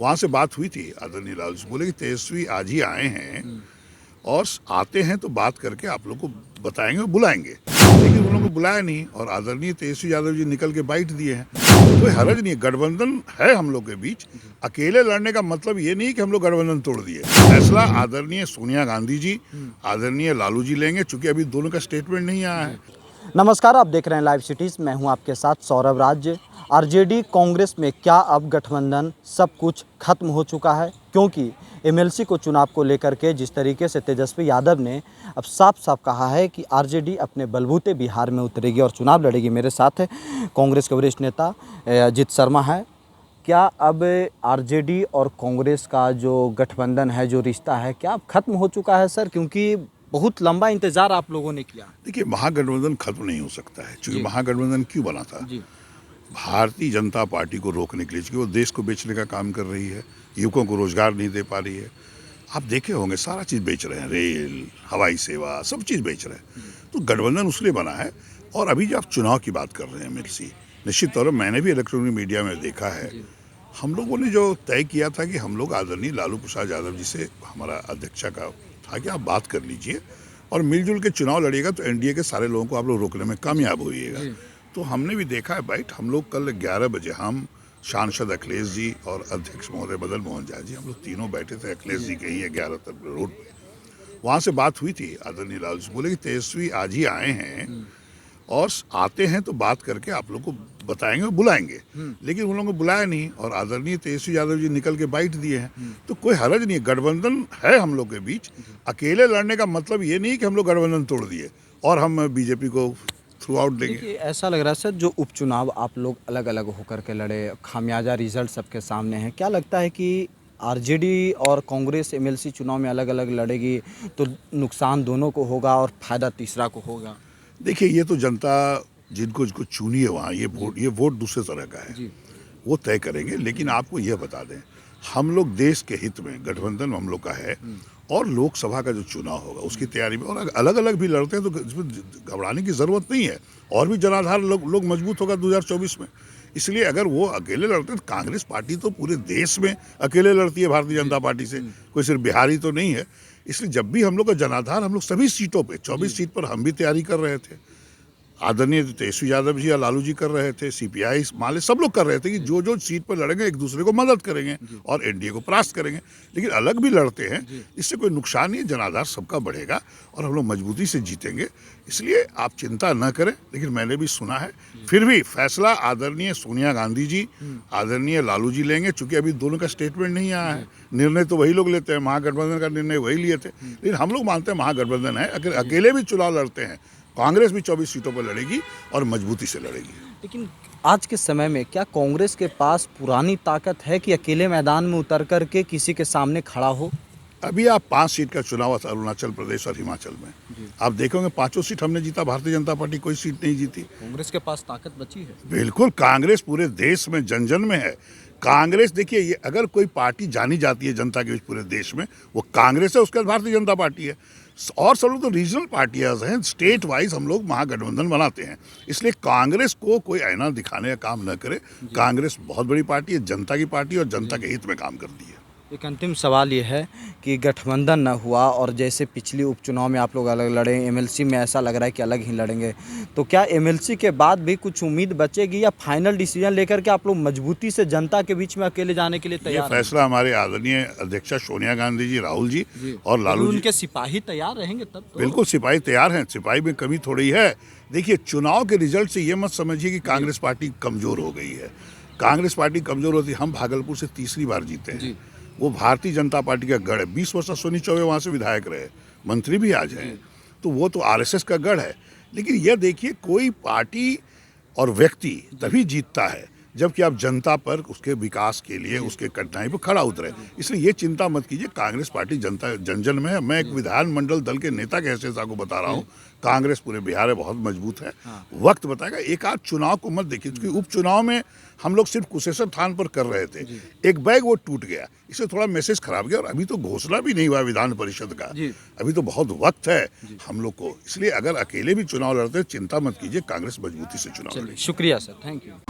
वहाँ से बात हुई थी आदरणीय लालू जी, बोले कि तेजस्वी आज ही आए हैं और आते हैं तो बात करके आप लोग को बताएंगे और बुलाएंगे, लेकिन उन लोगों को बुलाया नहीं और आदरणीय तेजस्वी यादव जी निकल के बाइट दिए हैं। कोई हरज नहीं है, गठबंधन है हम लोग के बीच। अकेले लड़ने का मतलब ये नहीं कि हम लोग गठबंधन तोड़ दिए। फैसला आदरणीय सोनिया गांधी जी, आदरणीय लालू जी लेंगे, चूंकि अभी दोनों का स्टेटमेंट नहीं आया है। नमस्कार, आप देख रहे हैं लाइव सिटीज़। मैं हूं आपके साथ सौरभ राज्य। आरजेडी कांग्रेस में क्या अब गठबंधन सब कुछ खत्म हो चुका है? क्योंकि एमएलसी को चुनाव को लेकर के जिस तरीके से तेजस्वी यादव ने अब साफ साफ कहा है कि आरजेडी अपने बलबूते बिहार में उतरेगी और चुनाव लड़ेगी। मेरे साथ कांग्रेस के वरिष्ठ नेता अजित शर्मा है। क्या अब आरजेडी और कांग्रेस का जो गठबंधन है, जो रिश्ता है, क्या अब खत्म हो चुका है सर? क्योंकि बहुत लंबा इंतजार आप लोगों ने किया। देखिए, महागठबंधन खत्म नहीं हो सकता है, क्योंकि महागठबंधन क्यों बना था? भारतीय जनता पार्टी को रोकने के लिए, क्योंकि वो देश को बेचने का काम कर रही है, युवकों को रोजगार नहीं दे पा रही है। आप देखे होंगे सारा चीज बेच रहे हैं, रेल, हवाई सेवा, सब चीज बेच रहे हैं। तो गठबंधन उसलिए बना है। और अभी जो आप चुनाव की बात कर रहे हैं एमएलसी, निश्चित तौर पर मैंने भी इलेक्ट्रॉनिक मीडिया में देखा है, हम लोगों ने जो तय किया था कि हम लोग आदरणीय लालू प्रसाद यादव जी से, हमारा अध्यक्षा का था कि आप बात कर लीजिए और मिलजुल के चुनाव लड़िएगा तो एनडीए के सारे लोगों को आप लोग रोकने में कामयाब होइएगा। तो हमने भी देखा है बाइट, हम लोग कल 11 बजे हम सांसद अखिलेश जी और अध्यक्ष महोदय मदन मोहन झा जी, हम लोग तीनों बैठे थे अखिलेश जी के ही 11 रोड पे। वहाँ से बात हुई थी आदरणीय लालू जी, बोले कि तेजस्वी आज ही आए हैं और आते हैं तो बात करके आप लोग को बताएंगे और बुलाएंगे, लेकिन उन लोगों को बुलाया नहीं और आदरणीय तेजस्वी यादव जी निकल के बाइट दिए हैं। तो कोई हरज नहीं है, गठबंधन है हम लोग के बीच। अकेले लड़ने का मतलब ये नहीं कि हम लोग गठबंधन तोड़ दिए और हम बीजेपी को थ्रू आउट देंगे। देखिए, ऐसा लग रहा है सर, जो उपचुनाव आप लोग अलग अलग होकर के लड़े, खामियाजा रिजल्ट सबके सामने है। क्या लगता है कि आरजेडी और कांग्रेस एमएलसी चुनाव में अलग अलग लड़ेगी तो नुकसान दोनों को होगा और फायदा तीसरा को होगा? देखिए, ये तो जनता जिनको चुनी है वहाँ, ये वोट दूसरे तरह का है, वो तय करेंगे। लेकिन आपको यह बता दें, हम लोग देश के हित में, गठबंधन हम लोग का है और लोकसभा का जो चुनाव होगा उसकी तैयारी में, और अलग अलग भी लड़ते हैं तो इसमें घबराने की जरूरत नहीं है। और भी जनाधार लोग मजबूत होगा 2024 में। इसलिए अगर वो अकेले लड़ते हैं तो कांग्रेस पार्टी तो पूरे देश में अकेले लड़ती है भारतीय जनता पार्टी से, कोई सिर्फ बिहारी तो नहीं है। इसलिए जब भी हम लोग का जनाधार, हम लोग सभी सीटों पे 24 सीट पर हम भी तैयारी कर रहे थे, आदरणीय तेजस्वी यादव जी या लालू जी कर रहे थे, सीपीआई माले सब लोग कर रहे थे कि जो जो सीट पर लड़ेंगे एक दूसरे को मदद करेंगे और एनडीए को परास्त करेंगे। लेकिन अलग भी लड़ते हैं, इससे कोई नुकसान नहीं है, जनाधार सबका बढ़ेगा और हम लोग मजबूती से जीतेंगे। इसलिए आप चिंता न करें। लेकिन मैंने भी सुना है, फिर भी फैसला आदरणीय सोनिया गांधी जी, आदरणीय लालू जी लेंगे, चूंकि अभी दोनों का स्टेटमेंट नहीं आया है। निर्णय तो वही लोग लेते हैं, महागठबंधन का निर्णय वही लिए थे, लेकिन हम लोग मानते हैं महागठबंधन है। अगर अकेले भी चुनाव लड़ते हैं, कांग्रेस भी 24 सीटों पर लड़ेगी और मजबूती से लड़ेगी। लेकिन आज के समय में क्या कांग्रेस के पास पुरानी ताकत है कि अकेले मैदान में उतर कर के किसी के सामने खड़ा हो? अभी आप 5 सीट का चुनाव है अरुणाचल प्रदेश और हिमाचल में, आप देखोगे 5 सीट हमने जीता, भारतीय जनता पार्टी कोई सीट नहीं जीती। कांग्रेस के पास ताकत बची है? बिल्कुल, कांग्रेस पूरे देश में जन जन में है। कांग्रेस, देखिए, ये अगर कोई पार्टी जानी जाती है जनता के बीच पूरे देश में, वो कांग्रेस है, उसके बाद भारतीय जनता पार्टी है। और सब लोग तो रीजनल पार्टियां हैं, स्टेट वाइज हम लोग महागठबंधन बनाते हैं। इसलिए कांग्रेस को कोई आईना दिखाने का काम न करे। कांग्रेस बहुत बड़ी पार्टी है, जनता की पार्टी, और जनता के हित में काम करती है। एक अंतिम सवाल ये है कि गठबंधन न हुआ और जैसे पिछली उपचुनाव में आप लोग अलग लड़े, एमएलसी में ऐसा लग रहा है कि अलग ही लड़ेंगे, तो क्या एमएलसी के बाद भी कुछ उम्मीद बचेगी या फाइनल डिसीजन लेकर के आप लोग मजबूती से जनता के बीच में अकेले जाने के लिए तैयार हैं? फैसला हमारे आदरणीय अध्यक्षा सोनिया गांधी जी, राहुल जी और लालू जी। उनके सिपाही तैयार रहेंगे तब तो? बिल्कुल, सिपाही तैयार हैं, सिपाही में कमी थोड़ी है। देखिए, चुनाव के रिजल्ट से ये मत समझिए कि कांग्रेस पार्टी कमजोर हो गई है। कांग्रेस पार्टी कमजोर होती, हम भागलपुर से तीसरी बार जीते हैं। वो भारतीय जनता पार्टी का गढ़ है। 20 वर्ष सोनी चौबे वहाँ से विधायक रहे, मंत्री भी आज हैं, तो वो तो आरएसएस का गढ़ है। लेकिन यह देखिए, कोई पार्टी और व्यक्ति तभी जीतता है जबकि आप जनता पर, उसके विकास के लिए, उसके कठिनाई पर खड़ा उतरे। इसलिए ये चिंता मत कीजिए, कांग्रेस पार्टी जनता जन जन में है। मैं एक विधानमंडल दल के नेता के हैसियत से आपको बता रहा हूँ, कांग्रेस पूरे बिहार में बहुत मजबूत है। वक्त बताएगा। एक आध चुनाव को मत देखिए, क्योंकि उपचुनाव में हम लोग सिर्फ कुशेश्वर थान पर कर रहे थे, एक बैग वो टूट गया, इससे थोड़ा मैसेज खराब गया। और अभी तो घोषणा भी नहीं हुआ विधान परिषद का, अभी तो बहुत वक्त है हम लोग को। इसलिए अगर अकेले भी चुनाव लड़ते हैं, चिंता मत कीजिए, कांग्रेस मजबूती से चुनाव लड़ेगी। शुक्रिया सर, थैंक यू।